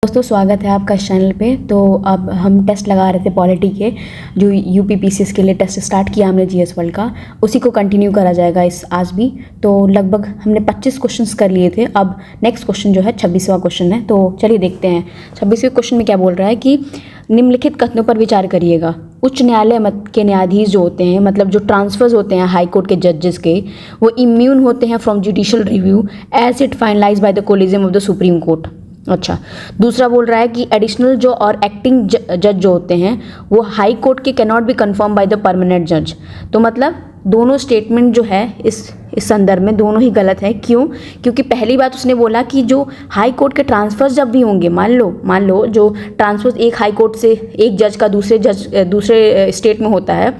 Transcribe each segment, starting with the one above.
दोस्तों स्वागत है आपका इस चैनल पे। तो अब हम टेस्ट लगा रहे थे पॉलिटी के, जो यूपीपीसीएस के लिए टेस्ट स्टार्ट किया हमने जीएस वर्ल्ड का, उसी को कंटिन्यू करा जाएगा आज भी। तो लगभग हमने 25 क्वेश्चंस कर लिए थे। अब नेक्स्ट क्वेश्चन जो है 26वां क्वेश्चन है। तो चलिए देखते हैं 26वें क्वेश्चन में क्या बोल रहा है कि निम्नलिखित कथनों पर विचार करिएगा। उच्च न्यायालय के न्यायाधीश जो होते हैं, मतलब जो ट्रांसफर्स होते हैं हाई कोर्ट के जजेस के, वो इम्यून होते हैं from judicial review as it finalise by the collegium of the Supreme Court. अच्छा, दूसरा बोल रहा है कि एडिशनल जो और एक्टिंग जज जो होते हैं वो हाई कोर्ट के cannot be confirm by the permanent जज। तो मतलब दोनों स्टेटमेंट जो है इस संदर्भ में दोनों ही गलत है। क्यों? क्योंकि पहली बात उसने बोला कि जो हाई कोर्ट के ट्रांसफर्स जब भी होंगे, मान लो जो ट्रांसफर्स एक हाई कोर्ट से एक जज का दूसरे स्टेट में होता है,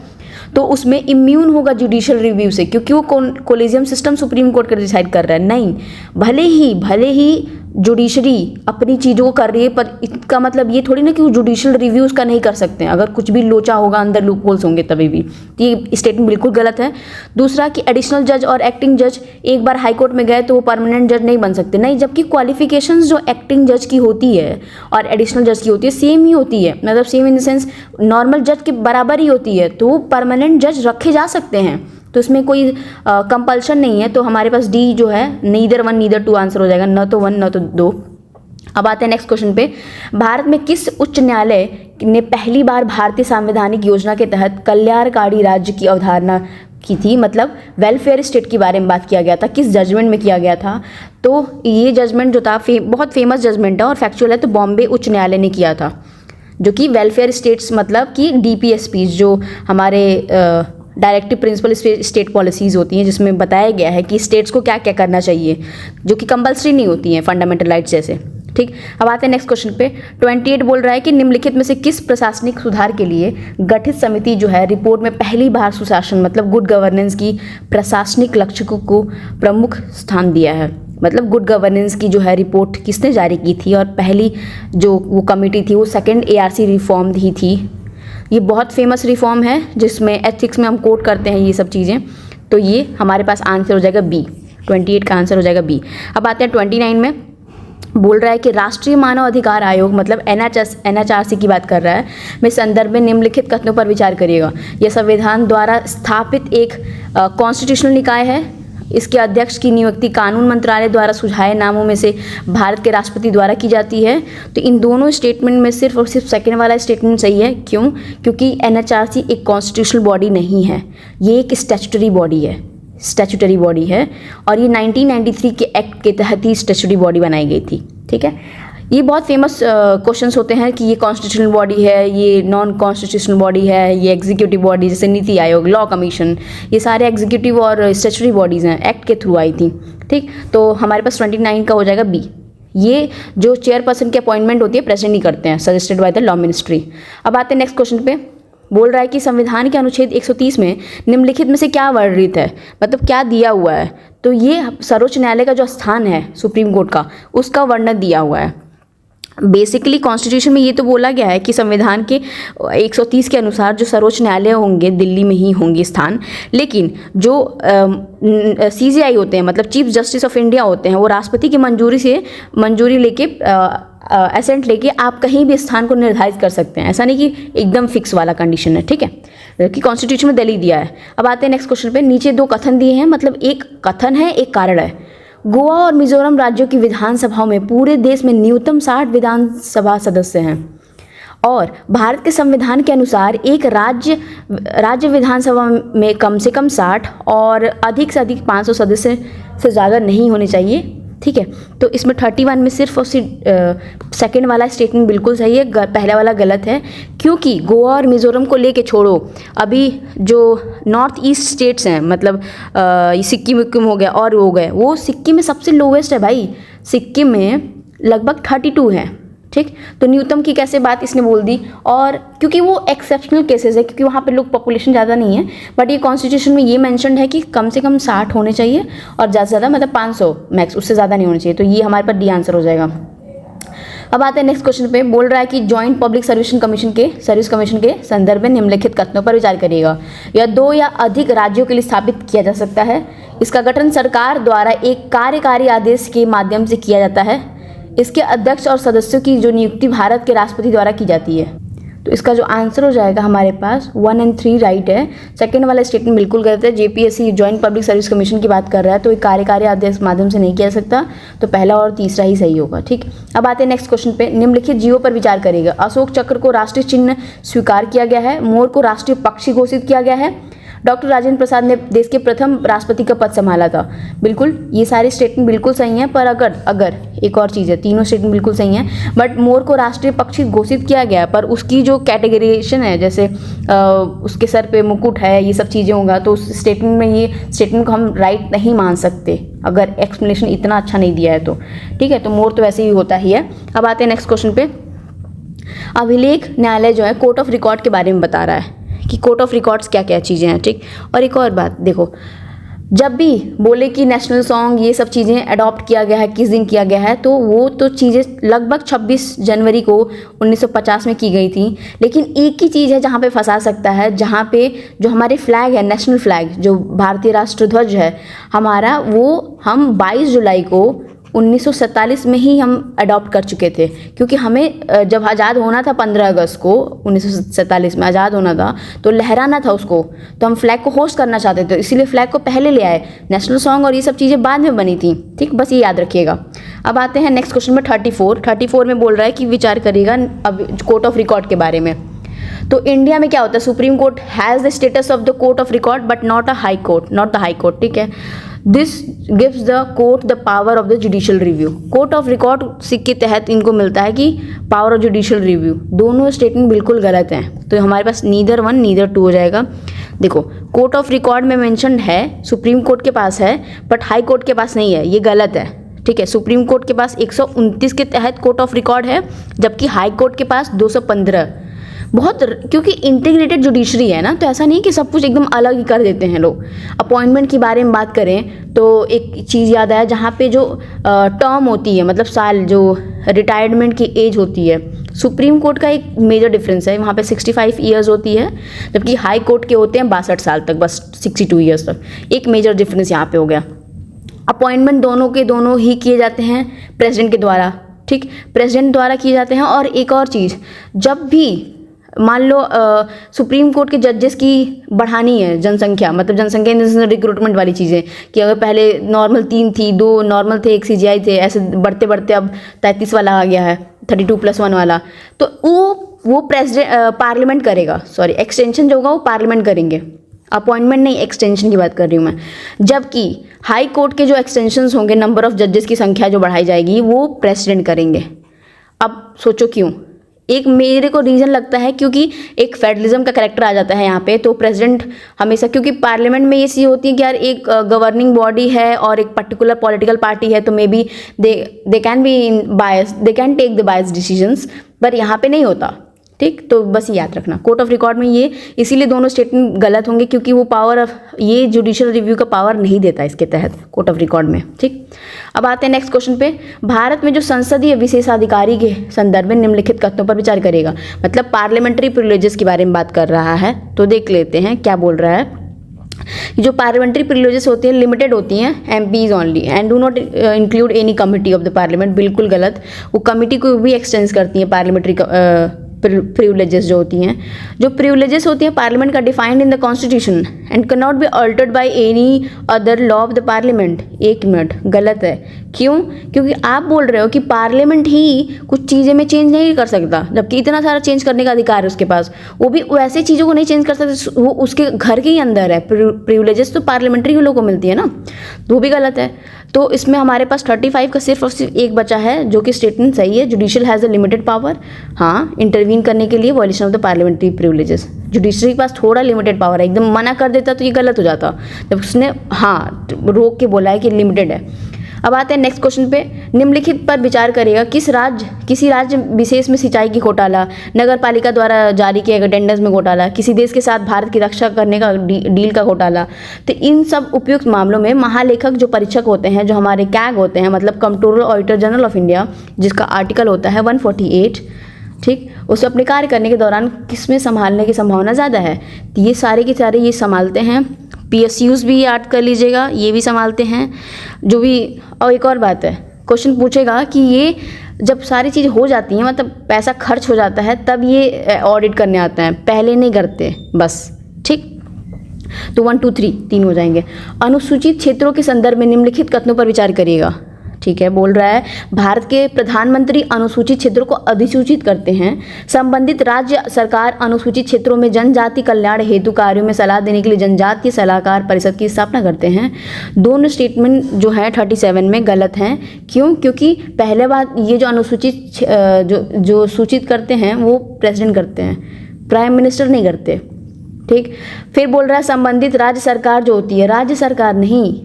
तो उसमें इम्यून होगा जुडिशियल रिव्यू से, क्योंकि वो कोलिजियम सिस्टम सुप्रीम कोर्ट का डिसाइड कर रहा है। नहीं, भले ही जुडिशरी अपनी चीज़ों को कर रही है, पर इसका मतलब ये थोड़ी ना कि वो जुडिशियल रिव्यू उसका नहीं कर सकते हैं। अगर कुछ भी लोचा होगा, अंदर लूप होल्स होंगे तभी भी। तो ये स्टेटमेंट बिल्कुल गलत है। दूसरा कि एडिशनल जज और एक्टिंग जज एक बार हाई कोर्ट में गए तो वो परमानेंट जज नहीं बन सकते। नहीं, जबकि क्वालिफिकेशंस जो एक्टिंग जज की होती है और एडिशनल जज की होती है सेम ही होती है, मतलब same in the sense normal जज के बराबर ही होती है, तो परमानेंट जज रखे जा सकते हैं। तो इसमें कोई कंपल्शन नहीं है। तो हमारे पास डी जो है नीदर 1 नीदर 2 आंसर हो जाएगा, न तो 1 न तो 2। अब आते हैं नेक्स्ट क्वेश्चन पे। भारत में किस उच्च न्यायालय ने पहली बार भारतीय संवैधानिक योजना के तहत कल्याणकारी राज्य की अवधारणा की थी, मतलब वेलफेयर स्टेट के बारे में बात किया गया था? किस जजमेंट में किया गया था? तो ये जजमेंट जो था बहुत फेमस जजमेंट है और फैक्चुअल है, तो बॉम्बे उच्च न्यायालय ने किया था, जो कि वेलफेयर स्टेट्स मतलब कि DPSP जो हमारे डायरेक्टिव प्रिंसिपल स्टेट पॉलिसीज़ होती हैं, जिसमें बताया गया है कि स्टेट्स को क्या क्या करना चाहिए, जो कि कंपल्सरी नहीं होती हैं फंडामेंटल राइट्स जैसे। ठीक, अब आते हैं नेक्स्ट क्वेश्चन पे। 28 बोल रहा है कि निम्नलिखित में से किस प्रशासनिक सुधार के लिए गठित समिति जो है रिपोर्ट में पहली बार सुशासन मतलब गुड गवर्नेंस की प्रशासनिक लक्ष्य को प्रमुख स्थान दिया है? मतलब गुड गवर्नेंस की जो है रिपोर्ट किसने जारी की थी, और पहली जो वो कमेटी थी वो सेकेंड ARC रिफॉर्म ही थी। ये बहुत फेमस रिफॉर्म है जिसमें एथिक्स में हम कोट करते हैं ये सब चीज़ें। तो ये हमारे पास आंसर हो जाएगा बी, 28 का आंसर हो जाएगा बी। अब आते हैं 29 में। बोल रहा है कि राष्ट्रीय मानव अधिकार आयोग मतलब NHRC की बात कर रहा है, में संदर्भ में निम्नलिखित कथनों पर विचार करिएगा। यह संविधान द्वारा स्थापित एक कॉन्स्टिट्यूशनल निकाय है। इसके अध्यक्ष की नियुक्ति कानून मंत्रालय द्वारा सुझाए नामों में से भारत के राष्ट्रपति द्वारा की जाती है। तो इन दोनों स्टेटमेंट में सिर्फ और सिर्फ सेकंड वाला स्टेटमेंट सही है। क्यों? क्योंकि NHRC एक कॉन्स्टिट्यूशनल बॉडी नहीं है, ये एक स्टैट्यूटरी बॉडी है और ये 1993 के एक्ट के तहत ही स्टैट्यूटरी बॉडी बनाई गई थी। ठीक है, ये बहुत फेमस क्वेश्चंस होते हैं कि ये कॉन्स्टिट्यूशनल बॉडी है, ये नॉन कॉन्स्टिट्यूशनल बॉडी है, ये एग्जीक्यूटिव बॉडी जैसे नीति आयोग, लॉ कमीशन, ये सारे एग्जीक्यूटिव और स्टैट्यूटरी बॉडीज़ हैं, एक्ट के थ्रू आई थी। ठीक, तो हमारे पास 29 का हो जाएगा बी। ये जो चेयरपर्सन की अपॉइंटमेंट होती है प्रेसिडेंट ही करते हैं, suggested by the law ministry. अब आते हैं नेक्स्ट क्वेश्चन पे। बोल रहा है कि संविधान के अनुच्छेद 130 में निम्नलिखित में से क्या वर्णित है, मतलब क्या दिया हुआ है? तो ये सर्वोच्च न्यायालय का जो स्थान है सुप्रीम कोर्ट का, उसका वर्णन दिया हुआ है। बेसिकली कॉन्स्टिट्यूशन में ये तो बोला गया है कि संविधान के 130 के अनुसार जो सर्वोच्च न्यायालय होंगे दिल्ली में ही होंगे स्थान, लेकिन जो CJI होते हैं मतलब चीफ जस्टिस ऑफ इंडिया होते हैं, वो राष्ट्रपति की मंजूरी लेके एसेंट लेके आप कहीं भी स्थान को निर्धारित कर सकते हैं। ऐसा नहीं कि एकदम फिक्स वाला कंडीशन है। ठीक है, कि कॉन्स्टिट्यूशन में दिल्ली दिया है। अब आते हैं नेक्स्ट क्वेश्चन पे। नीचे 2 कथन दिए हैं, मतलब एक कथन है एक कारण है। गोवा और मिजोरम राज्यों की विधानसभाओं में पूरे देश में न्यूनतम 60 विधानसभा सदस्य हैं और भारत के संविधान के अनुसार एक राज्य विधानसभा में कम से कम 60 और अधिक से अधिक 500 सदस्य से ज़्यादा नहीं होने चाहिए। ठीक है, तो इसमें 31 में सिर्फ और सिर्फ सेकेंड वाला स्टेटमेंट बिल्कुल सही है, पहला वाला गलत है। क्योंकि गोवा और मिजोरम को लेके छोड़ो, अभी जो नॉर्थ ईस्ट स्टेट्स हैं मतलब सिक्किम हो गया और हो गए, वो सिक्किम में सबसे लोवेस्ट है भाई। सिक्किम में लगभग 32 है। ठीक, तो न्यूनतम की कैसे बात इसने बोल दी, और क्योंकि वो एक्सेप्शनल केसेस है, क्योंकि वहाँ पे लोग पॉपुलेशन ज़्यादा नहीं है, बट ये कॉन्स्टिट्यूशन में ये मेंशन्ड है कि कम से कम 60 होने चाहिए और ज़्यादा से ज़्यादा मतलब 500 मैक्स, उससे ज़्यादा नहीं होने चाहिए। तो ये हमारे पास डी आंसर हो जाएगा। अब आते हैं नेक्स्ट क्वेश्चन पे। बोल रहा है कि जॉइंट पब्लिक सर्विस कमीशन के संदर्भ में निम्नलिखित कथनों पर विचार करिएगा। यह 2 या अधिक राज्यों के लिए स्थापित किया जा सकता है। इसका गठन सरकार द्वारा एक कार्यकारी आदेश के माध्यम से किया जाता है। इसके अध्यक्ष और सदस्यों की जो नियुक्ति भारत के राष्ट्रपति द्वारा की जाती है। तो इसका जो आंसर हो जाएगा हमारे पास 1 और 3 राइट है। सेकंड वाला स्टेटमेंट बिल्कुल गलत है। JPSC joint public service commission की बात कर रहा है, तो एक कार्यकारी आदेश के माध्यम से नहीं किया सकता, तो पहला और तीसरा ही सही होगा। ठीक, अब आते हैं नेक्स्ट क्वेश्चन पे। निम्नलिखित जीवों पर विचार करेगा। अशोक चक्र को राष्ट्रीय चिन्ह स्वीकार किया गया है। मोर को राष्ट्रीय पक्षी घोषित किया गया है। डॉक्टर राजेंद्र प्रसाद ने देश के प्रथम राष्ट्रपति का पद संभाला था। बिल्कुल, ये सारे स्टेटमेंट बिल्कुल सही हैं, पर अगर एक और चीज़ है, तीनों स्टेटमेंट बिल्कुल सही हैं, बट मोर को राष्ट्रीय पक्षी घोषित किया गया है, पर उसकी जो कैटेगराइजेशन है, जैसे उसके सर पे मुकुट है, ये सब चीज़ें होगा, तो उस स्टेटमेंट में ये स्टेटमेंट को हम राइट नहीं मान सकते अगर एक्सप्लेनेशन इतना अच्छा नहीं दिया है तो। ठीक है, तो मोर तो वैसे ही होता ही है। अब आते हैं नेक्स्ट क्वेश्चन पे। अभिलेख न्यायालय जो है कोर्ट ऑफ रिकॉर्ड के बारे में बता रहा है कि कोर्ट ऑफ रिकॉर्ड्स क्या क्या चीज़ें हैं। ठीक, और एक और बात देखो, जब भी बोले कि नेशनल सॉन्ग ये सब चीज़ें अडॉप्ट किया गया है, किस दिन किया गया है, तो वो तो चीज़ें लगभग 26 जनवरी को 1950 में की गई थी। लेकिन एक ही चीज़ है जहाँ पे फंसा सकता है, जहाँ पे जो हमारे फ्लैग है, नेशनल फ्लैग जो भारतीय राष्ट्रध्वज है हमारा, वो हम 22 जुलाई को 1947 में ही हम अडॉप्ट कर चुके थे, क्योंकि हमें जब आज़ाद होना था 15 अगस्त को 1947 में आज़ाद होना था, तो लहराना था उसको, तो हम फ्लैग को होस्ट करना चाहते थे, इसीलिए फ्लैग को पहले ले आए। नेशनल सॉन्ग और ये सब चीज़ें बाद में बनी थी। ठीक, बस ये याद रखिएगा। अब आते हैं नेक्स्ट क्वेश्चन में 34 में बोल रहा है कि विचार करिएगा अब कोर्ट ऑफ रिकॉर्ड के बारे में। तो इंडिया में क्या होता है, supreme court has the status of the court of record but not the high court. ठीक है, this gives the court the power of the judicial review. Court of record के तहत इनको मिलता है कि पावर ऑफ जुडिशियल रिव्यू। दोनों statement बिल्कुल गलत हैं, तो हमारे पास नीदर 1 नीदर 2 हो जाएगा। देखो, कोर्ट ऑफ रिकॉर्ड में मेंशन है, सुप्रीम कोर्ट के पास है, बट हाई कोर्ट के पास नहीं है, ये गलत है। ठीक है, सुप्रीम कोर्ट के पास 129 के तहत कोर्ट ऑफ रिकॉर्ड है, जबकि हाई कोर्ट के पास 215। बहुत, क्योंकि इंटीग्रेटेड जुडिशरी है ना, तो ऐसा नहीं कि सब कुछ एकदम अलग ही कर देते हैं लोग। अपॉइंटमेंट के बारे में बात करें तो एक चीज़ याद आया, जहाँ पे जो टर्म होती है, मतलब साल, जो रिटायरमेंट की एज होती है, सुप्रीम कोर्ट का एक मेजर डिफरेंस है, वहाँ पे 65 ईयर्स होती है, जबकि हाई कोर्ट के होते हैं 62 साल तक, बस 62 ईयर्स तक। एक मेजर डिफरेंस यहाँ पे हो गया। अपॉइंटमेंट दोनों के दोनों ही किए जाते हैं प्रेसिडेंट के द्वारा। ठीक, प्रेसिडेंट द्वारा किए जाते हैं। और एक और चीज़, जब भी मान लो सुप्रीम कोर्ट के जजेस की बढ़ानी है जनसंख्या, मतलब जनसंख्या रिक्रूटमेंट वाली चीज़ें, कि अगर पहले नॉर्मल 3 थी, 2 नॉर्मल थे, 1 CGI थे, ऐसे बढ़ते बढ़ते अब 33 वाला आ गया है, 32+1 वाला, तो वो प्रेसिडेंट पार्लियामेंट करेगा, सॉरी एक्सटेंशन जो होगा वो पार्लियामेंट करेंगे, अपॉइंटमेंट नहीं, एक्सटेंशन की बात कर रही हूँ मैं। जबकि हाई कोर्ट के जो एक्सटेंशंस होंगे, नंबर ऑफ जजेस की संख्या जो बढ़ाई जाएगी, वो प्रेसिडेंट करेंगे। अब सोचो क्यों? एक मेरे को रीज़न लगता है क्योंकि एक फेडरलिज्म का कैरेक्टर आ जाता है यहाँ पे, तो प्रेसिडेंट हमेशा, क्योंकि पार्लियामेंट में ये चीज़ होती है कि यार एक गवर्निंग बॉडी है और एक पर्टिकुलर पॉलिटिकल पार्टी है, तो may be they can be in bias, they can take the bias decisions, पर यहाँ पे नहीं होता। ठीक, तो बस याद रखना, कोर्ट ऑफ रिकॉर्ड में ये इसीलिए दोनों स्टेटमेंट गलत होंगे, क्योंकि वो पावर ऑफ, ये जुडिशियल रिव्यू का पावर नहीं देता इसके तहत कोर्ट ऑफ रिकॉर्ड में। ठीक, अब आते हैं नेक्स्ट क्वेश्चन पे। भारत में जो संसदीय विशेषाधिकारी के संदर्भ में निम्नलिखित कथनों पर विचार करेगा, मतलब पार्लियामेंट्री प्रिविलेजेस के बारे में बात कर रहा है, तो देख लेते हैं क्या बोल रहा है। जो पार्लियामेंट्री प्रिविलेजेस होती हैं लिमिटेड होती हैं, MPs only, and do not include any committee of the parliament. बिल्कुल गलत, वो कमिटी को भी एक्सटेंड करती हैं पार्लियामेंट्री प्रिविलेजेस जो होती हैं। जो प्रिविलेजेस होती हैं पार्लियामेंट का defined in the constitution and can not be altered by any other law of the parliament. 1 minute, गलत है। क्यों? क्योंकि आप बोल रहे हो कि पार्लियामेंट ही कुछ चीज़ें में चेंज नहीं कर सकता, जबकि इतना सारा चेंज करने का अधिकार है उसके पास। वो भी वैसे चीज़ों को नहीं चेंज कर सकते, वो उसके घर के ही अंदर है। प्रिविलेजेस तो पार्लियामेंट्री लोगों को मिलती है ना, तो वो भी गलत है। तो इसमें हमारे पास 35 का सिर्फ और सिर्फ एक बचा है, जो कि स्टेटमेंट सही है। Judicial has a limited power, हाँ, इंटरवीन करने के लिए violation of the parliamentary privileges. Judiciary के पास थोड़ा लिमिटेड पावर है, एकदम मना कर देता तो ये गलत हो जाता, जब उसने हाँ रोक के बोला है कि लिमिटेड है। अब आते हैं नेक्स्ट क्वेश्चन पे। निम्नलिखित पर विचार करेगा, किसी राज्य विशेष में सिंचाई की घोटाला, नगर पालिका द्वारा जारी किए गए टेंडर्स में घोटाला, किसी देश के साथ भारत की रक्षा करने का डील का घोटाला। तो इन सब उपयुक्त मामलों में महालेखक जो परीक्षक होते हैं, जो हमारे कैग होते हैं, मतलब controller auditor general of India, जिसका आर्टिकल होता है 148, ठीक, उसे अपने कार्य करने के दौरान किसमें संभालने की संभावना ज़्यादा है। तो ये सारे के सारे ये संभालते हैं। PSUs भी याद कर लीजिएगा, ये भी संभालते हैं जो भी। और एक और बात है, क्वेश्चन पूछेगा कि ये जब सारी चीज़ हो जाती हैं, मतलब पैसा खर्च हो जाता है, तब ये ऑडिट करने आते हैं, पहले नहीं करते बस। ठीक, तो 1 2 3 तीन हो जाएंगे। अनुसूचित क्षेत्रों के संदर्भ में निम्नलिखित कथनों पर विचार करिएगा। ठीक है, बोल रहा है भारत के प्रधानमंत्री अनुसूचित क्षेत्रों को अधिसूचित करते हैं। संबंधित राज्य सरकार अनुसूचित क्षेत्रों में जनजाति कल्याण हेतु कार्यों में सलाह देने के लिए जनजातीय सलाहकार परिषद की स्थापना करते हैं। दोनों स्टेटमेंट जो है 37 में गलत हैं। क्यों? क्योंकि पहले बात, ये जो अनुसूचित जो सूचित करते हैं वो प्रेसिडेंट करते हैं, प्राइम मिनिस्टर नहीं करते। ठीक, फिर बोल रहा है संबंधित राज्य सरकार जो होती है, राज्य सरकार नहीं,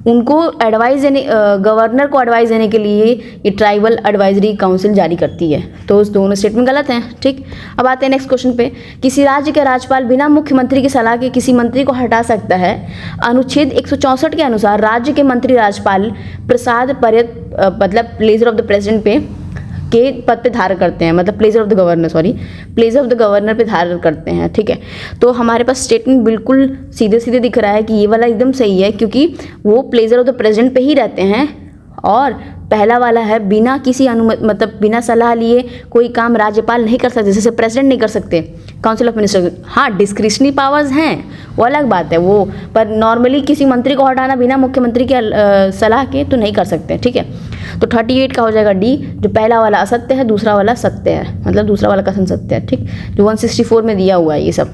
उनको एडवाइस देने, गवर्नर को एडवाइस देने के लिए ये ट्राइबल एडवाइजरी काउंसिल जारी करती है। तो उस दोनों स्टेटमेंट गलत हैं। ठीक, अब आते हैं नेक्स्ट क्वेश्चन पे। किसी राज्य के राज्यपाल बिना मुख्यमंत्री की सलाह के किसी मंत्री को हटा सकता है। अनुच्छेद 164 के अनुसार राज्य के मंत्री राज्यपाल प्रसाद मतलब प्लेजर ऑफ द प्रेसिडेंट पे के पद पे धारण करते हैं, मतलब प्लेजर ऑफ द गवर्नर पे धारण करते हैं। ठीक है, तो हमारे पास स्टेटमेंट बिल्कुल सीधे सीधे दिख रहा है कि ये वाला एकदम सही है, क्योंकि वो प्लेजर ऑफ द प्रेसिडेंट पे ही रहते हैं। और पहला वाला है बिना किसी अनुमति, मतलब बिना सलाह लिए कोई काम राज्यपाल नहीं कर सकते, जैसे प्रेसिडेंट नहीं कर सकते, काउंसिल ऑफ मिनिस्टर। हाँ, डिस्क्रिशनरी पावर्स हैं, वो अलग बात है वो, पर नॉर्मली किसी मंत्री को हटाना बिना मुख्यमंत्री के सलाह के तो नहीं कर सकते। ठीक है, तो 38 का हो जाएगा डी, जो पहला वाला असत्य है, दूसरा वाला सत्य है, मतलब दूसरा वाला कथन सत्य है। ठीक, जो 164 में दिया हुआ है ये सब।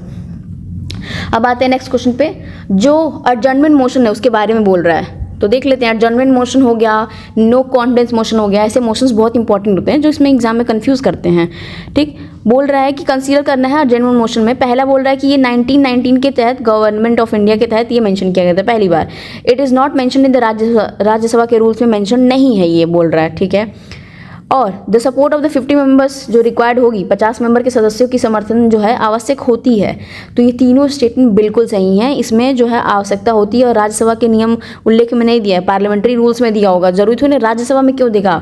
अब आते हैं नेक्स्ट क्वेश्चन पे, जो एडजर्नमेंट मोशन है उसके बारे में बोल रहा है। तो देख लेते हैं, एडजर्नमेंट मोशन हो गया, नो कॉन्फिडेंस मोशन हो गया, ऐसे मोशंस बहुत इंपॉर्टेंट होते हैं जो इसमें एग्जाम में कंफ्यूज करते हैं। ठीक, बोल रहा है कि कंसीडर करना है एडजर्नमेंट मोशन में। पहला बोल रहा है कि ये 1919 के तहत गवर्नमेंट ऑफ इंडिया के तहत ये मेंशन किया गया था पहली बार। It is not mention in the Rajya Sabha के रूल्स में मेंशन नहीं है, ये बोल रहा है। ठीक है, और the support of the 50 members जो रिक्वायर्ड होगी, 50 मेंबर के सदस्यों की समर्थन जो है आवश्यक होती है। तो ये तीनों स्टेटमेंट बिल्कुल सही हैं, इसमें जो है आवश्यकता होती है और राज्यसभा के नियम उल्लेख में नहीं दिया है, पार्लियामेंट्री रूल्स में दिया होगा, जरूरी तो नहीं राज्यसभा में क्यों देगा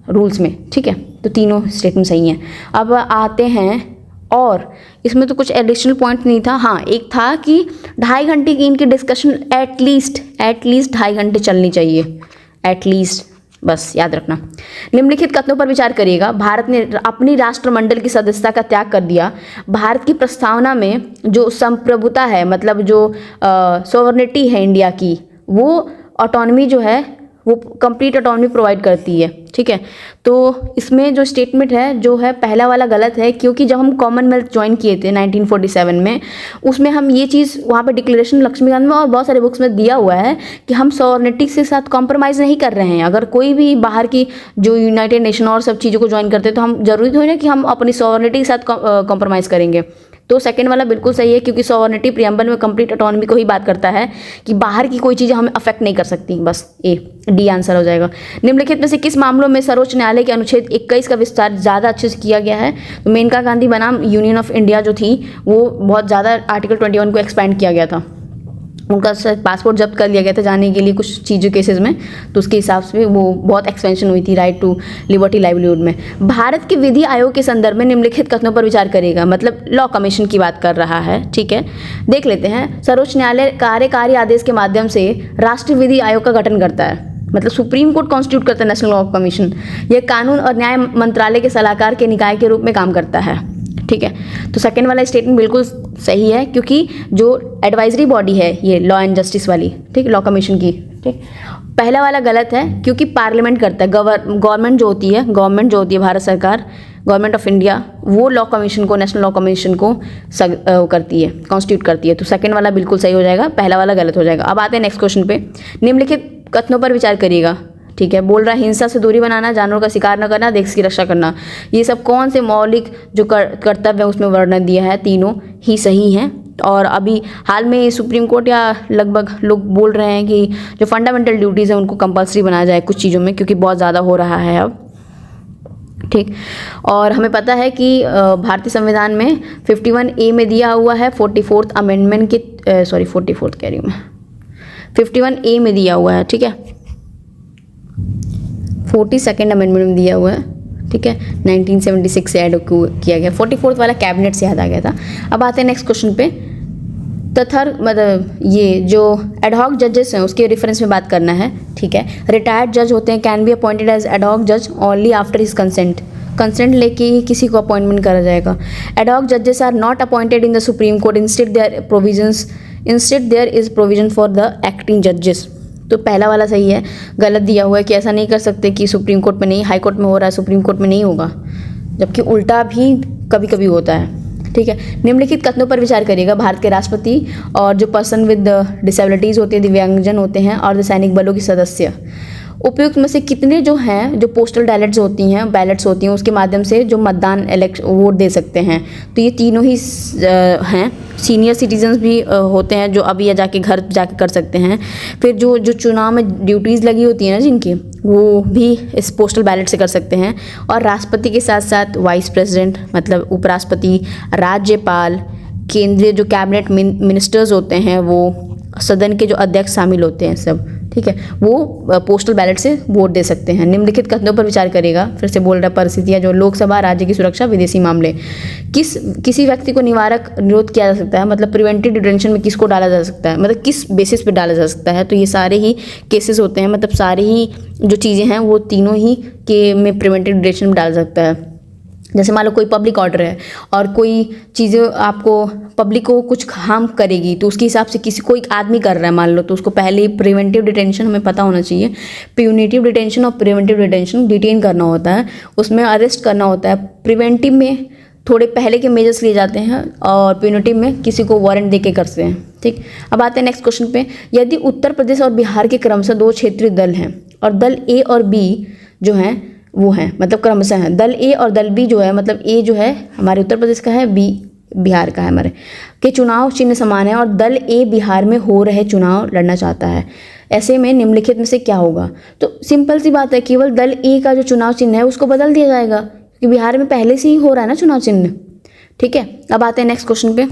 रूल्स में। ठीक है, तो तीनों स्टेटमेंट सही हैं। अब आते हैं, और इसमें तो कुछ एडिशनल पॉइंट नहीं था। हाँ, एक था कि 2.5 घंटे की इनकी डिस्कशन एटलीस्ट 2.5 घंटे चलनी चाहिए, एटलीस्ट, बस याद रखना। निम्नलिखित कथनों पर विचार करिएगा। भारत ने अपनी राष्ट्रमंडल की सदस्यता का त्याग कर दिया। भारत की प्रस्तावना में जो संप्रभुता है, मतलब जो सॉवरेनिटी है इंडिया की, वो ऑटोनॉमी जो है वो कंप्लीट ऑटोनॉमी प्रोवाइड करती है। ठीक है, तो इसमें जो स्टेटमेंट है जो है पहला वाला गलत है, क्योंकि जब हम कॉमनवेल्थ ज्वाइन किए थे 1947 में, उसमें हम ये चीज़ वहाँ पे डिक्लेरेशन लक्ष्मीकांत में और बहुत सारे बुक्स में दिया हुआ है कि हम सॉवरेनिटी के साथ कॉम्प्रोमाइज़ नहीं कर रहे हैं। अगर कोई भी बाहर की जो यूनाइटेड नेशन और सब चीज़ों को ज्वाइन करते हैं तो हम जरूरी थोड़ी ना कि हम अपनी सॉवरेनिटी के साथ कॉम्प्रोमाइज़ करेंगे। तो सेकंड वाला बिल्कुल सही है, क्योंकि सॉवरेनिटी प्रियम्बल में कंप्लीट ऑटोनॉमी को ही बात करता है कि बाहर की कोई चीज़ें हमें अफेक्ट नहीं कर सकती। बस डी आंसर हो जाएगा। निम्नलिखित में से किस मामलों में सर्वोच्च न्यायालय के अनुच्छेद 21 का विस्तार ज़्यादा अच्छे से किया गया है? तो मेनका गांधी बनाम यूनियन ऑफ इंडिया जो थी वो बहुत ज़्यादा आर्टिकल 21 को एक्सपैंड किया गया था। उनका पासपोर्ट जब्त कर लिया गया था जाने के लिए कुछ चीज़ों केसेस में, तो उसके हिसाब से वो बहुत एक्सपेंशन हुई थी राइट टू लिबर्टी लाइवलीहुड में। भारत के विधि आयोग के संदर्भ में निम्नलिखित कथनों पर विचार करेगा, मतलब लॉ कमीशन की बात कर रहा है। ठीक है, देख लेते हैं। सर्वोच्च न्यायालय कार्यकारी आदेश के माध्यम से राष्ट्रीय विधि आयोग का गठन करता है, मतलब सुप्रीम कोर्ट कॉन्स्टिट्यूट करता है नेशनल लॉ कमीशन। यह कानून और न्याय मंत्रालय के सलाहकार के निकाय के रूप में काम करता है। ठीक है, तो सेकंड वाला स्टेटमेंट बिल्कुल सही है, क्योंकि जो एडवाइजरी बॉडी है ये लॉ एंड जस्टिस वाली, ठीक, लॉ कमीशन की। ठीक, पहला वाला गलत है, क्योंकि पार्लियामेंट करता है, गवर्नमेंट जो होती है भारत सरकार, गवर्नमेंट ऑफ इंडिया, वो लॉ कमीशन को, नेशनल लॉ कमीशन को करती है, कॉन्स्टिट्यूट करती है। तो सेकंड वाला बिल्कुल सही हो जाएगा, पहला वाला गलत हो जाएगा। अब आते हैं नेक्स्ट क्वेश्चन पे। निम्नलिखित कथनों पर विचार करिएगा। ठीक है, बोल रहा है हिंसा से दूरी बनाना, जानवरों का शिकार न करना, देश की रक्षा करना। ये सब कौन से मौलिक जो कर्तव्य है उसमें वर्णन दिया है, तीनों ही सही हैं। और अभी हाल में सुप्रीम कोर्ट या लगभग लोग बोल रहे हैं कि जो फंडामेंटल ड्यूटीज़ हैं उनको कंपल्सरी बनाया जाए कुछ चीज़ों में, क्योंकि बहुत ज़्यादा हो रहा है अब। ठीक, और हमें पता है कि भारतीय संविधान में 51A में दिया हुआ है 44th अमेंडमेंट के 44th कह रही हूँ मैं, 51A में दिया हुआ है। ठीक है, 42nd अमेंडमेंट में दिया हुआ है। ठीक है, 1976 से ऐड किया गया। 44th वाला कैबिनेट से याद आ गया था। अब आते हैं नेक्स्ट क्वेश्चन पे। तथा मतलब ये जो एडहॉक जजेस हैं उसके रेफरेंस में बात करना है, ठीक है। रिटायर्ड जज होते हैं, can be appointed as ad hoc जज ओनली आफ्टर हिज कंसेंट लेके ही किसी को अपॉइंटमेंट करा जाएगा। एडहॉक जजेस are not appointed in the Supreme court, instead there is provision for the acting जजेस। तो पहला वाला सही है, गलत दिया हुआ है कि ऐसा नहीं कर सकते कि सुप्रीम कोर्ट में नहीं, हाई कोर्ट में हो रहा है, सुप्रीम कोर्ट में नहीं होगा, जबकि उल्टा भी कभी कभी होता है, ठीक है। निम्नलिखित कथनों पर विचार करिएगा। भारत के राष्ट्रपति और जो पर्सन विद डिसेबिलिटीज़ होते हैं, दिव्यांगजन होते हैं, और जो सैनिक बलों के सदस्य, उपयुक्त में से कितने जो हैं, जो पोस्टल बैलेट्स होती हैं उसके माध्यम से जो मतदान वोट दे सकते हैं। तो ये तीनों ही हैं। सीनियर सिटीजन्स भी होते हैं जो अभी या जाके घर जाके कर सकते हैं। फिर जो चुनाव में ड्यूटीज़ लगी होती हैं ना जिनकी, वो भी इस पोस्टल बैलेट से कर सकते हैं। और राष्ट्रपति के साथ साथ वाइस प्रेसिडेंट मतलब उपराष्ट्रपति, राज्यपाल, केंद्रीय जो कैबिनेट मिनिस्टर्स होते हैं, वो सदन के जो अध्यक्ष शामिल होते हैं सब, ठीक है, वो पोस्टल बैलेट से वोट दे सकते हैं। निम्नलिखित कथनों पर विचार करेगा। फिर से बोल रहा है, परिस्थितियाँ जो लोकसभा, राज्य की सुरक्षा, विदेशी मामले, किसी व्यक्ति को निवारक निरोध किया जा सकता है, मतलब प्रिवेंटिव डिटेंशन में किसको डाला जा सकता है, मतलब किस बेसिस पे डाला जा सकता है। तो ये सारे ही केसेस होते हैं, मतलब सारे ही जो चीज़ें हैं वो तीनों ही के में प्रिवेंटिव डिटेंशन में डाल सकता है। जैसे मान लो कोई पब्लिक ऑर्डर है और कोई चीज़ें आपको पब्लिक को कुछ हार्म करेगी, तो उसके हिसाब से कोई आदमी कर रहा है मान लो, तो उसको पहले ही प्रिवेंटिव डिटेंशन हमें पता होना चाहिए। प्यूनिटिव डिटेंशन और प्रिवेंटिव डिटेंशन डिटेन करना होता है, उसमें अरेस्ट करना होता है। प्रिवेंटिव में थोड़े पहले के मेजर्स लिए जाते हैं और प्यूनिटिव में किसी को वारंट दे के करते हैं, ठीक। अब आते हैं नेक्स्ट क्वेश्चन पे। यदि उत्तर प्रदेश और बिहार के क्रमशः दो क्षेत्रीय दल हैं और दल ए और बी जो हैं वो हैं, मतलब क्रमशः हैं, दल ए और दल बी जो है, मतलब ए जो है हमारे उत्तर प्रदेश का है, बी बिहार का है हमारे, के चुनाव चिन्ह समान है और दल ए बिहार में हो रहे चुनाव लड़ना चाहता है, ऐसे में निम्नलिखित में से क्या होगा। तो सिंपल सी बात है, केवल दल ए का जो चुनाव चिन्ह है उसको बदल दिया जाएगा, क्योंकि बिहार में पहले से ही हो रहा है ना चुनाव चिन्ह, ठीक है। अब आते हैं नेक्स्ट क्वेश्चन पे।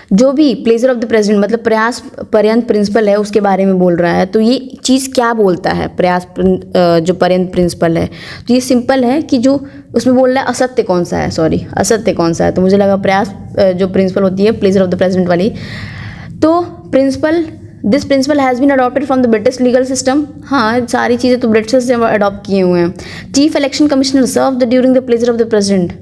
जो भी प्लेजर ऑफ द प्रेसिडेंट मतलब प्रयास पर्यंत प्रिंसिपल है उसके बारे में बोल रहा है, तो ये चीज़ क्या बोलता है, प्रयास जो पर्यंत प्रिंसिपल है, तो ये सिंपल है कि जो उसमें बोल रहा है असत्य कौन सा है, असत्य कौन सा है, तो मुझे लगा प्रयास जो प्रिंसिपल होती है प्लेजर ऑफ द प्रेसिडेंट वाली, तो this principle has been adopted from the British legal system. हाँ, सारी चीज़ें तो ब्रिटिश से अडॉप्ट किए हुए हैं। Chief election commissioner serve during the pleasure of the president,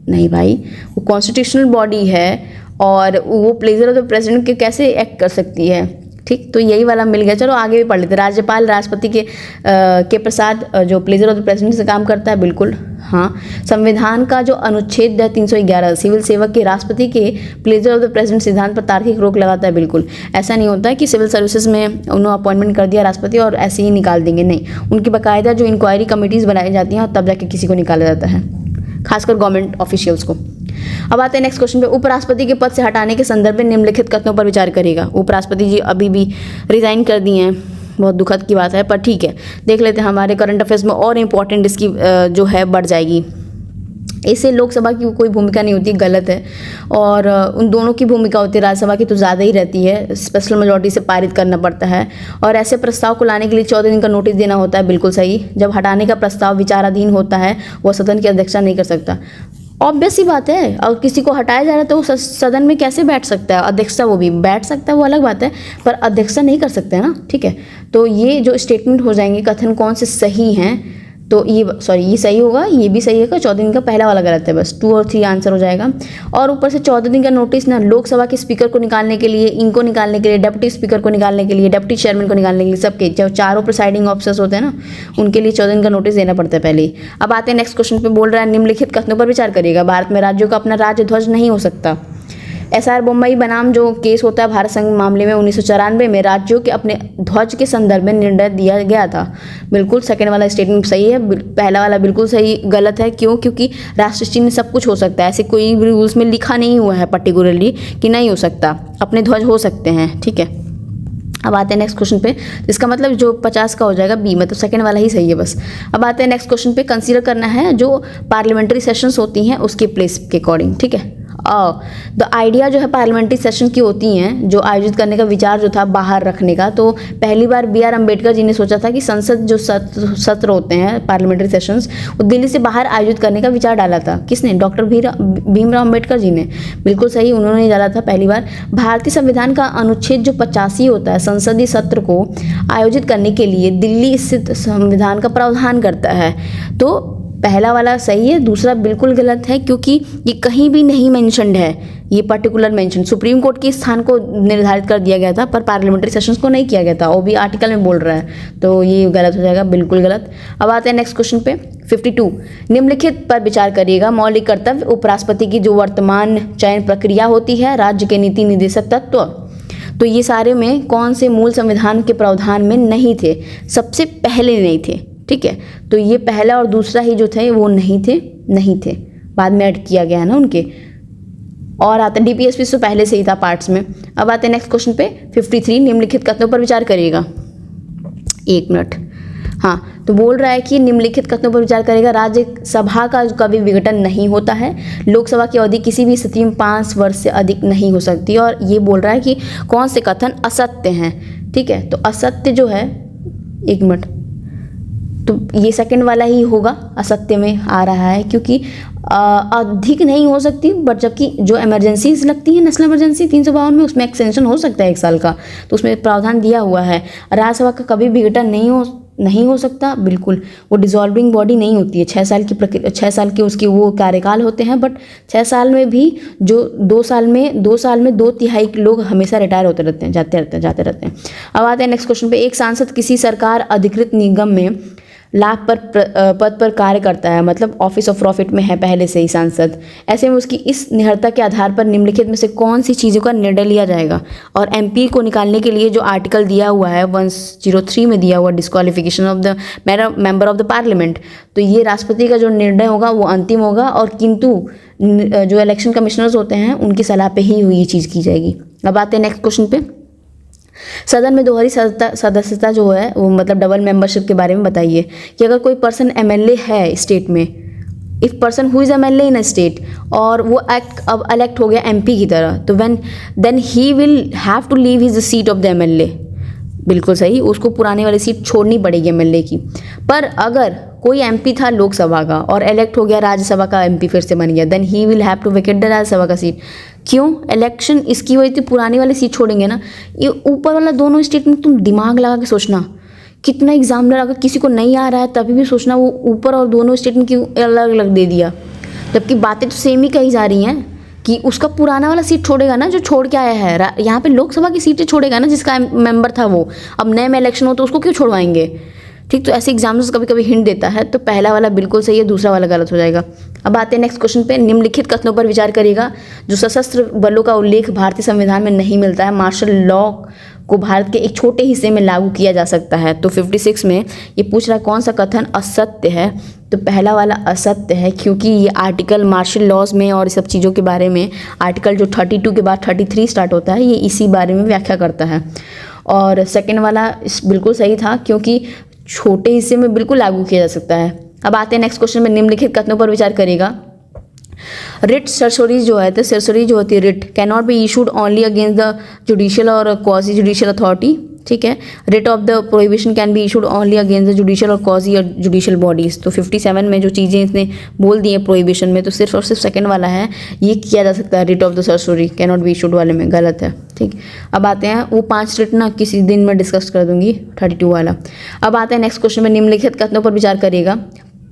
नहीं भाई, वो कॉन्स्टिट्यूशनल बॉडी है और वो प्लेजर ऑफ द प्रेसिडेंट के कैसे एक्ट कर सकती है, ठीक। तो यही वाला मिल गया। चलो आगे भी पढ़ लेते। राज्यपाल राष्ट्रपति के प्रसाद जो प्लेजर ऑफ द प्रेसिडेंट से काम करता है, बिल्कुल हाँ। संविधान का जो अनुच्छेद 311 सिविल सेवक के राष्ट्रपति के प्लेजर ऑफ द प्रेसिडेंट सिद्धांत पर तार्किक रोक लगाता है, बिल्कुल। ऐसा नहीं होता है कि सिविल सर्विसेज में उन्होंने अपॉइंटमेंट कर दिया राष्ट्रपति और ऐसे ही निकाल देंगे, नहीं। उनकी बाकायदा जो इंक्वायरी कमिटीज़ बनाई जाती हैं और तब जाके किसी को निकाला जाता है, खासकर गवर्नमेंट ऑफिशियल्स को। अब आते हैं नेक्स्ट क्वेश्चन पे। उपराष्ट्रपति के पद से हटाने के संदर्भ में निम्नलिखित कथनों पर विचार करेगा। उपराष्ट्रपति जी अभी भी रिजाइन कर दिए हैं, बहुत दुखद की बात है, पर ठीक है, देख लेते हैं। हमारे करंट अफेयर्स में और इम्पोर्टेंट इसकी जो है बढ़ जाएगी। इससे लोकसभा की कोई भूमिका नहीं होती, गलत है, और उन दोनों की भूमिका होती है, राज्यसभा की तो ज़्यादा ही रहती है, स्पेशल मेजॉरिटी से पारित करना पड़ता है, और ऐसे प्रस्ताव को लाने के लिए 14 दिन का नोटिस देना होता है, बिल्कुल सही। जब हटाने का प्रस्ताव विचाराधीन होता है, वह सदन की अध्यक्षता नहीं कर सकता। ऑब्वियस सी बात है, और किसी को हटाया जा रहा है तो वो सदन में कैसे बैठ सकता है, अध्यक्षता वो भी बैठ सकता है, वो अलग बात है, पर अध्यक्षता नहीं कर सकता है ना, ठीक है। तो ये जो स्टेटमेंट हो जाएंगे, कथन कौन से सही हैं, तो ये सही होगा, ये भी सही होगा, 14 दिन का पहला वाला गलत है, बस 2 और 3 आंसर हो जाएगा। और ऊपर से 14 दिन का नोटिस ना लोकसभा के स्पीकर को निकालने के लिए, इनको निकालने के लिए, डिप्टी स्पीकर को निकालने के लिए, डिप्टी चेयरमैन को निकालने के लिए, सबके जो चारों प्रिसाइडिंग ऑफिसर्स होते हैं ना, उनके लिए 14 दिन का नोटिस देना पड़ता है पहले ही। अब आते हैं नेक्स्ट क्वेश्चन पे। बोल रहा है निम्नलिखित कथनों पर विचार करिएगा। भारत में राज्यों का अपना राज्य ध्वज नहीं हो सकता। SR बोम्बई बनाम जो केस होता है भारत संघ मामले में 1994 में राज्यों के अपने ध्वज के संदर्भ में निर्णय दिया गया था, बिल्कुल सेकंड वाला स्टेटमेंट सही है, पहला वाला बिल्कुल सही गलत है। क्यों? क्योंकि राष्ट्र चिन्ह सब कुछ हो सकता है, ऐसे कोई भी रूल्स में लिखा नहीं हुआ है पर्टिकुलरली कि नहीं हो सकता, अपने ध्वज हो सकते हैं, ठीक है। अब आते हैं नेक्स्ट क्वेश्चन पे, इसका मतलब जो 50 का हो जाएगा बी, मतलब सेकंड वाला ही सही है बस। अब आते हैं नेक्स्ट क्वेश्चन पे। कंसीडर करना है जो पार्लियामेंट्री सेशंस होती हैं उसके प्लेस के अकॉर्डिंग, ठीक है। द आइडिया जो है पार्लियामेंट्री सेशन की होती हैं, जो आयोजित करने का विचार जो था बाहर रखने का, तो पहली बार बी आर अम्बेडकर जी ने सोचा था कि संसद जो सत्र होते हैं पार्लियामेंट्री सेशंस, वो दिल्ली से बाहर आयोजित करने का विचार डाला था। किसने? डॉक्टर भीमराव अम्बेडकर जी ने। बिल्कुल सही, उन्होंने डाला था पहली बार। भारतीय संविधान का अनुच्छेद जो 85 होता है संसदीय सत्र को आयोजित करने के लिए दिल्ली स्थित संविधान का प्रावधान करता है। तो पहला वाला सही है, दूसरा बिल्कुल गलत है, क्योंकि ये कहीं भी नहीं मेंशन्ड है, ये पर्टिकुलर मेंशन सुप्रीम कोर्ट के स्थान को निर्धारित कर दिया गया था पर पार्लियामेंट्री सेशंस को नहीं किया गया था, वो भी आर्टिकल में बोल रहा है, तो ये गलत हो जाएगा, बिल्कुल गलत। अब आते हैं नेक्स्ट क्वेश्चन पे 52। निम्नलिखित पर विचार करिएगा। मौलिक कर्तव्य, उपराष्ट्रपति की जो वर्तमान चयन प्रक्रिया होती है, राज्य के नीति निर्देशक तत्व, तो ये सारे में कौन से मूल संविधान के प्रावधान में नहीं थे? सबसे पहले नहीं थे, ठीक है, तो ये पहला और दूसरा ही जो थे वो नहीं थे, बाद में ऐड किया गया है ना उनके। और आता है डीपीएसपी से पहले से ही था पार्ट्स में। अब आते हैं नेक्स्ट क्वेश्चन पे 53। निम्नलिखित कथनों पर विचार करिएगा। 1 मिनट, हाँ, तो बोल रहा है कि निम्नलिखित कथनों पर विचार करेगा। राज्यसभा का कभी विघटन नहीं होता है, लोकसभा की अवधि किसी भी स्थिति में 5 वर्ष से अधिक नहीं हो सकती, और ये बोल रहा है कि कौन से कथन असत्य हैं, ठीक है, तो असत्य जो है, 1 मिनट, तो ये सेकंड वाला ही होगा, असत्य में आ रहा है, क्योंकि अधिक नहीं हो सकती, बट जबकि जो इमरजेंसीज लगती है नेशनल इमरजेंसी 352 में, उसमें एक्सटेंशन हो सकता है 1 साल का, तो उसमें प्रावधान दिया हुआ है। राज्यसभा का कभी विघटन नहीं हो सकता, बिल्कुल, वो डिसॉल्विंग बॉडी नहीं होती है, 6 साल की प्रक्रिया, 6 साल के उसके वो कार्यकाल होते हैं, बट 6 साल में भी जो 2 साल में 2/3 लोग हमेशा रिटायर होते रहते हैं, जाते रहते हैं। अब आते हैं नेक्स्ट क्वेश्चन पे। एक सांसद किसी सरकार अधिकृत निगम में लाभ पर पद पर कार्य करता है, मतलब ऑफिस ऑफ प्रॉफिट में है पहले से ही सांसद, ऐसे में उसकी इस निहरता के आधार पर निम्नलिखित में से कौन सी चीज़ों का निर्णय लिया जाएगा? और एमपी को निकालने के लिए जो आर्टिकल दिया हुआ है 103 में दिया हुआ, disqualification of the member of the parliament, तो ये राष्ट्रपति का जो निर्णय होगा वो अंतिम होगा, और किंतु जो इलेक्शन कमिश्नर्स होते हैं उनकी सलाह पे ही ये चीज़ की जाएगी। अब आते हैं नेक्स्ट क्वेश्चन पे। सदन में दोहरी सदस्यता जो है वो मतलब डबल मेंबरशिप के बारे में बताइए कि अगर कोई पर्सन एमएलए है स्टेट में, if person who is MLA in a state, और वो अब इलेक्ट हो गया एमपी की तरह, तो then he will have to leave his seat of the MLA. बिल्कुल सही, उसको पुराने वाली सीट छोड़नी पड़ेगी एमएलए की। पर अगर कोई एमपी था लोकसभा का और इलेक्ट हो गया राज्यसभा का एमपी, फिर से बन गया, then he will have to vacate the Rajya Sabha का सीट। क्यों? इलेक्शन इसकी वजह से पुरानी वाली सीट छोड़ेंगे ना। ये ऊपर वाला दोनों स्टेट में तुम दिमाग लगा के सोचना, कितना एग्जामिनर अगर किसी को नहीं आ रहा है तभी भी सोचना वो ऊपर और दोनों स्टेट में क्यों अलग अलग दे दिया, जबकि बातें तो सेम ही कही जा रही हैं कि उसका पुराना वाला सीट छोड़ेगा ना जो छोड़ के आया है। यहाँ पे लोकसभा की सीटें छोड़ेगा ना जिसका मेंबर था वो, अब नए में इलेक्शन हो तो उसको क्यों छोड़वाएंगे? ठीक, तो ऐसे एग्जाम्स कभी कभी हिंट देता है, तो पहला वाला बिल्कुल सही है, दूसरा वाला गलत हो जाएगा। अब आते हैं नेक्स्ट क्वेश्चन पे। निम्नलिखित कथनों पर विचार करिएगा। जो सशस्त्र बलों का उल्लेख भारतीय संविधान में नहीं मिलता है, मार्शल लॉ को भारत के एक छोटे हिस्से में लागू किया जा सकता है, तो 56 में ये पूछ रहा है कौन सा कथन असत्य है, तो पहला वाला असत्य है, क्योंकि ये आर्टिकल मार्शल लॉज में और सब चीज़ों के बारे में, आर्टिकल जो 32 के बाद 33 स्टार्ट होता है, ये इसी बारे में व्याख्या करता है। और सेकेंड वाला बिल्कुल सही था, क्योंकि छोटे हिस्से में बिल्कुल लागू किया जा सकता है। अब आते हैं नेक्स्ट क्वेश्चन में। निम्नलिखित कथनों पर विचार करेगा। रिट सरसोरीज जो है, तो सरसोरी जो होती है writ can not be issued only against the judicial और क्वासी जुडिशियल अथॉरिटी, ठीक है। Writ of the prohibition can be issued only against the judicial और क्वासी और जुडिशियल बॉडीज। तो 57 में जो चीज़ें इसने बोल दी हैं प्रोहिबिशन में, तो सिर्फ और सिर्फ सेकंड वाला है, ये किया जा सकता है writ of the certiorari can not be issued वाले में, गलत है, ठीक। अब आते हैं वो 5 रिट ना किसी दिन में डिस्कस कर दूंगी, 32 वाला। अब आते हैं नेक्स्ट क्वेश्चन में। निम्नलिखित कथनों पर विचार करिएगा।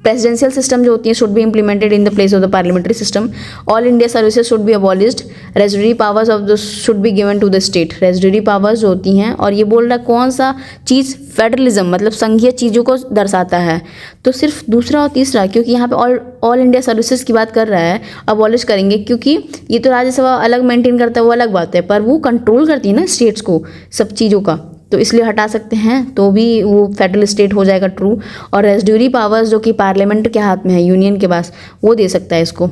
प्रेसिडेंशियल सिस्टम जो होती है should be implemented in the place of the parliamentary system. All India services should be abolished. Residuary powers of the should be given to the state. Residuary powers जो होती हैं, और ये बोल रहा है कौन सा चीज़ फेडरलिज्म मतलब संघीय चीज़ों को दर्शाता है, तो सिर्फ दूसरा और तीसरा, क्योंकि यहाँ पे ऑल इंडिया सर्विसेज की बात कर रहा है, अबॉलिश करेंगे, क्योंकि ये तो राज्यसभा अलग मेंटेन करता है वो अलग बात है, पर वो कंट्रोल करती है ना स्टेट्स को सब चीज़ों का, तो इसलिए हटा सकते हैं, तो भी वो फेडरल स्टेट हो जाएगा ट्रू। और रेजिडरी पावर्स जो कि पार्लियामेंट के हाथ में है, यूनियन के पास, वो दे सकता है इसको।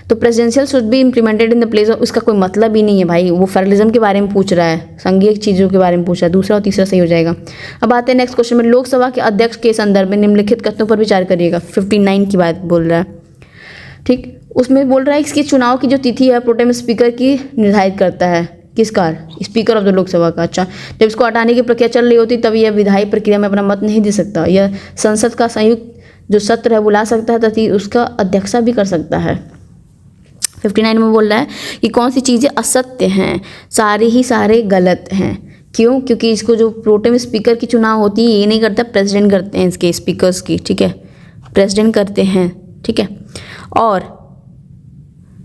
तो presidential should be implemented in the place of, इसका कोई मतलब ही नहीं है भाई, वो फेडरलिज्म के बारे में पूछ रहा है, संघीय चीज़ों के बारे में पूछ रहा है, दूसरा और तीसरा सही हो जाएगा। अब आते हैं नेक्स्ट क्वेश्चन में। लोकसभा के अध्यक्ष के संदर्भ में निम्नलिखित कथनों पर विचार करिएगा। 59 की बात बोल रहा है। ठीक, उसमें बोल रहा है इसके चुनाव की जो तिथि है प्रोटेम स्पीकर की निर्धारित करता है, किसका, स्पीकर ऑफ द लोकसभा का। अच्छा, जब इसको हटाने की प्रक्रिया चल रही होती तब यह विधायी प्रक्रिया में अपना मत नहीं दे सकता, यह संसद का संयुक्त जो सत्र है बुला सकता है तथा उसका अध्यक्षा भी कर सकता है। 59 में बोल रहा है कि कौन सी चीज़ें असत्य हैं, सारे ही सारे गलत हैं। क्यों? क्योंकि इसको जो प्रोटेम स्पीकर की चुनाव होती है ये नहीं करता, प्रेसिडेंट करते हैं इसके स्पीकर्स की, ठीक है, प्रेसिडेंट करते हैं, ठीक है। और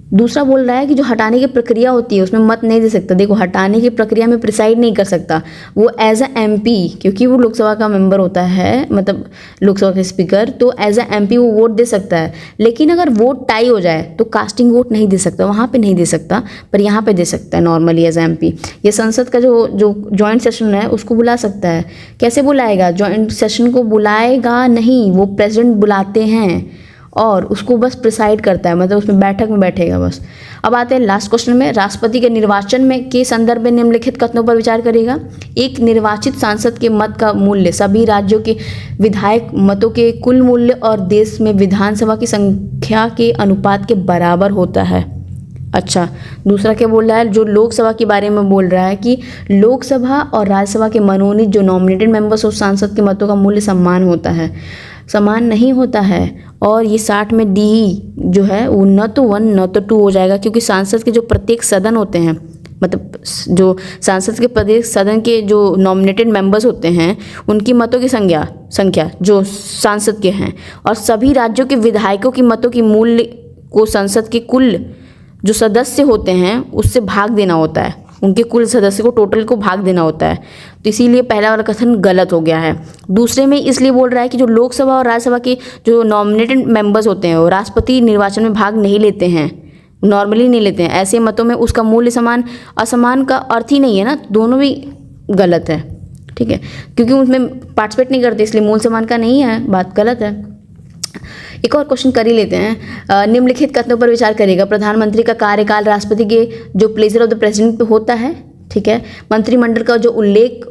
दूसरा बोल रहा है कि जो हटाने की प्रक्रिया होती है उसमें मत नहीं दे सकता। देखो, हटाने की प्रक्रिया में प्रिसाइड नहीं कर सकता वो एज अ एमपी, क्योंकि वो लोकसभा का मेंबर होता है, मतलब लोकसभा का स्पीकर, तो एज अ एमपी वो वोट दे सकता है। लेकिन अगर वोट टाई हो जाए तो कास्टिंग वोट नहीं दे सकता, वहाँ पे नहीं दे सकता, पर यहाँ पे दे सकता है नॉर्मली एज अ एमपी। ये संसद का जो जॉइंट सेशन है उसको बुला सकता है। कैसे बुलाएगा? जॉइंट सेशन को बुलाएगा नहीं, वो प्रेसिडेंट बुलाते हैं और उसको बस प्रिसाइड करता है, मतलब उसमें बैठक में बैठेगा बस। अब आते हैं लास्ट क्वेश्चन में, राष्ट्रपति के निर्वाचन में के संदर्भ में निम्नलिखित कथनों पर विचार करेगा। एक निर्वाचित सांसद के मत का मूल्य सभी राज्यों के विधायक मतों के कुल मूल्य और देश में विधानसभा की संख्या के अनुपात के बराबर होता है। अच्छा, दूसरा क्या बोल रहा है, जो लोकसभा के बारे में बोल रहा है कि लोकसभा और राज्यसभा के मनोनीत जो नॉमिनेटेड मेंबर्स और सांसद के मतों का मूल्य समान होता है, समान नहीं होता है। और ये 60 में डी जो है वो न तो 1 न तो 2 हो जाएगा, क्योंकि सांसद के जो प्रत्येक सदन होते हैं, मतलब जो सांसद के प्रत्येक सदन के जो नॉमिनेटेड मेंबर्स होते हैं उनकी मतों की संख्या जो सांसद के हैं, और सभी राज्यों के विधायकों की मतों की मूल्य को संसद के कुल जो सदस्य होते हैं उससे भाग देना होता है, उनके कुल सदस्य को टोटल को भाग देना होता है। तो इसीलिए पहला वाला कथन गलत हो गया है। दूसरे में इसलिए बोल रहा है कि जो लोकसभा और राज्यसभा के जो नॉमिनेटेड मेंबर्स होते हैं वो राष्ट्रपति निर्वाचन में भाग नहीं लेते हैं, नॉर्मली नहीं लेते हैं। ऐसे मतों में उसका मूल्य समान असमान का अर्थ ही नहीं है ना, दोनों भी गलत है, ठीक है, क्योंकि उसमें पार्टिसिपेट नहीं करते, इसलिए मूल्य समान का नहीं है, बात गलत है। एक और क्वेश्चन कर ही लेते हैं। निम्नलिखित कथनों पर विचार करेगा। प्रधानमंत्री का कार्यकाल राष्ट्रपति के जो प्लेजर ऑफ द प्रेसिडेंट पे होता है, ठीक है। मंत्रिमंडल का जो उल्लेख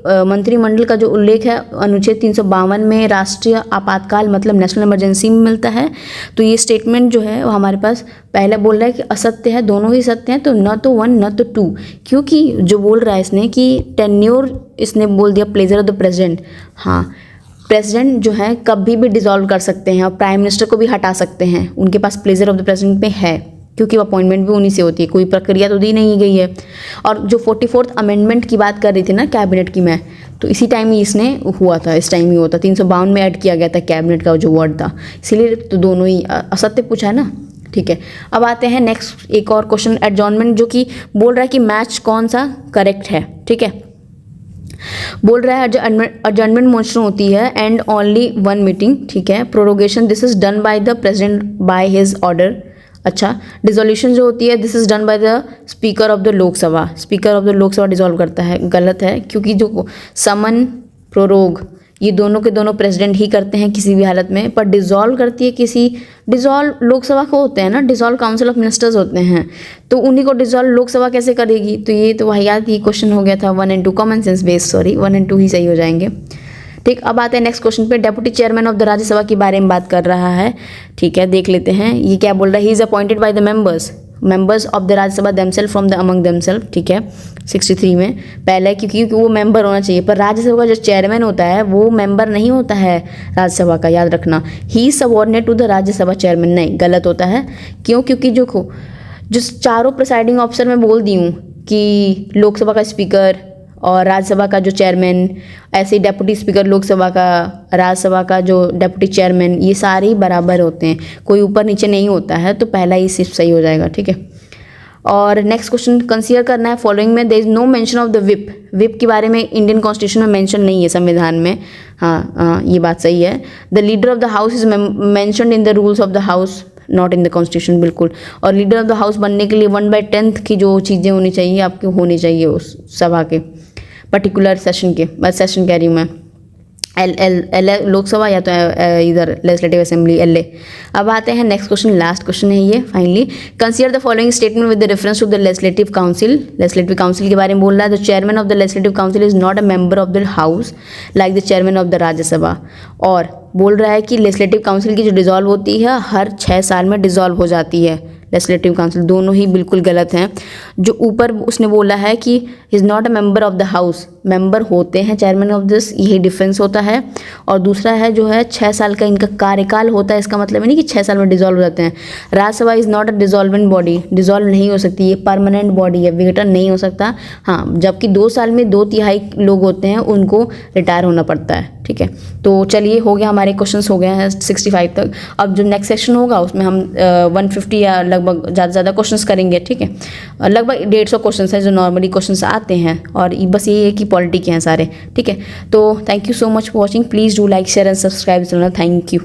है अनुच्छेद 352 में राष्ट्रीय आपातकाल मतलब नेशनल इमरजेंसी में मिलता है। तो ये स्टेटमेंट जो है वो हमारे पास पहले बोल रहा है कि असत्य है, दोनों ही सत्य हैं, तो न तो 1 न तो 2, क्योंकि जो बोल रहा है इसने कि टेन्योर इसने बोल दिया प्लेजर ऑफ द प्रेसिडेंट। हाँ, प्रेसिडेंट जो है कभी भी डिसॉल्व कर सकते हैं और प्राइम मिनिस्टर को भी हटा सकते हैं, उनके पास प्लेजर ऑफ द प्रेसिडेंट में है, क्योंकि अपॉइंटमेंट भी उन्हीं से होती है, कोई प्रक्रिया तो दी नहीं गई है। और जो 44th अमेंडमेंट की बात कर रही थी ना कैबिनेट की मैं, तो इसी टाइम ही इसने हुआ था, इस टाइम ही हुआ था, 352 में ऐड किया गया था कैबिनेट का जो वर्ड था, इसीलिए तो दोनों ही असत्य पूछा है ना, ठीक है। अब आते हैं नेक्स्ट एक और क्वेश्चन, एडजॉर्नमेंट, जो कि बोल रहा है कि मैच कौन सा करेक्ट है, ठीक है। बोल रहा है एडजॉर्नमेंट मोशन होती है एंड ओनली 1 मीटिंग, ठीक है। Prorogation this is done by the president by his order. अच्छा, डिसोल्यूशन जो होती है this is done by the speaker of the Lok Sabha, speaker of the Lok Sabha dissolve करता है, गलत है, क्योंकि जो समन प्रोरोग ये दोनों के दोनों प्रेसिडेंट ही करते हैं किसी भी हालत में, पर डिसॉल्व करती है डिसॉल्व लोकसभा को होते हैं ना, डिसॉल्व काउंसिल ऑफ मिनिस्टर्स होते हैं, तो उन्हीं को डिसॉल्व लोकसभा कैसे करेगी। तो ये तो वाहियात ही क्वेश्चन हो गया था, 1 and 2 common sense based, sorry 1 and 2 ही सही हो जाएंगे, ठीक। अब आते हैं नेक्स्ट क्वेश्चन पे, deputy chairman of the Rajya Sabha के बारे में बात कर रहा है, ठीक है, देख लेते हैं ये क्या बोल रहा है। He is appointed by the members of the Rajya Sabha themself from the among themself, ठीक है। 63 में पहले क्योंकि वो मेंबर होना चाहिए, पर राज्यसभा का जो चेयरमैन होता है वो मेंबर नहीं होता है राज्यसभा का, याद रखना। He subordinate to the Rajya Sabha chairman, नहीं, गलत होता है। क्यों? क्योंकि जो चारों प्रिसाइडिंग ऑफिसर मैं बोल दी हूँ कि लोकसभा का स्पीकर और राज्यसभा का जो चेयरमैन, ऐसे डेप्यूटी स्पीकर लोकसभा का, राज्यसभा का जो डेप्यूटी चेयरमैन, ये सारे ही बराबर होते हैं, कोई ऊपर नीचे नहीं होता है, तो पहला ही सिर्फ सही हो जाएगा, ठीक है। और नेक्स्ट क्वेश्चन कंसीडर करना है, फॉलोइंग में there is no mention of the whip के बारे में इंडियन कॉन्स्टिट्यूशन में मेंशन नहीं है, संविधान में। हाँ, ये बात सही है। The leader of the house is mentioned in the rules of the house, not in the constitution, बिल्कुल। और लीडर ऑफ द हाउस बनने के लिए 1/10 की जो चीज़ें होनी चाहिए आपकी होनी चाहिए उस सभा के पर्टिकुलर सेशन के, बस सेशन कह रही हूँ मैं। एल एल एल लोकसभा या तो इधर लेजिस्लेटिव असेंबली एल ए। अब आते हैं नेक्स्ट क्वेश्चन, लास्ट क्वेश्चन है ये finally. Consider the following statement with the reference to the legislative council. Legislative council के बारे में बोल रहा है। The chairman of the legislative council is not a member of the house like the chairman of the Rajya Sabha. और बोल रहा है कि लेजिस्लेटिव काउंसिल की जो डिजॉल्व होती है हर 6 साल में डिजॉल्व हो जाती है लेजिस्लेटिव काउंसिल। दोनों ही बिल्कुल गलत हैं। जो ऊपर उसने बोला है कि is not a member of the house, member होते हैं चेयरमैन ऑफ दिस, यही डिफरेंस होता है। और दूसरा है जो है 6 साल का इनका कार्यकाल होता है, इसका मतलब है नहीं कि 6 साल में डिजॉल्व हो जाते हैं। Rajya Sabha is not a dissolvent body, dissolve नहीं हो सकती, ये परमानेंट बॉडी है, विघटन नहीं हो सकता। हाँ, जबकि 2 साल में 2/3 लोग होते हैं उनको रिटायर होना पड़ता है। ठीक है, तो चलिए हो गया, हमारे क्वेश्चंस हो गए हैं 65 तक। अब जो नेक्स्ट सेक्शन होगा उसमें हम 150 या लगभग ज़्यादा ज़्यादा क्वेश्चंस करेंगे। ठीक है, लगभग 150 क्वेश्चंस हैं जो नॉर्मली क्वेश्चंस आते हैं, और बस यही है कि पॉलिटी के हैं सारे। ठीक है, तो thank you so much for watching. Please do like share and subscribe channel. Thank you.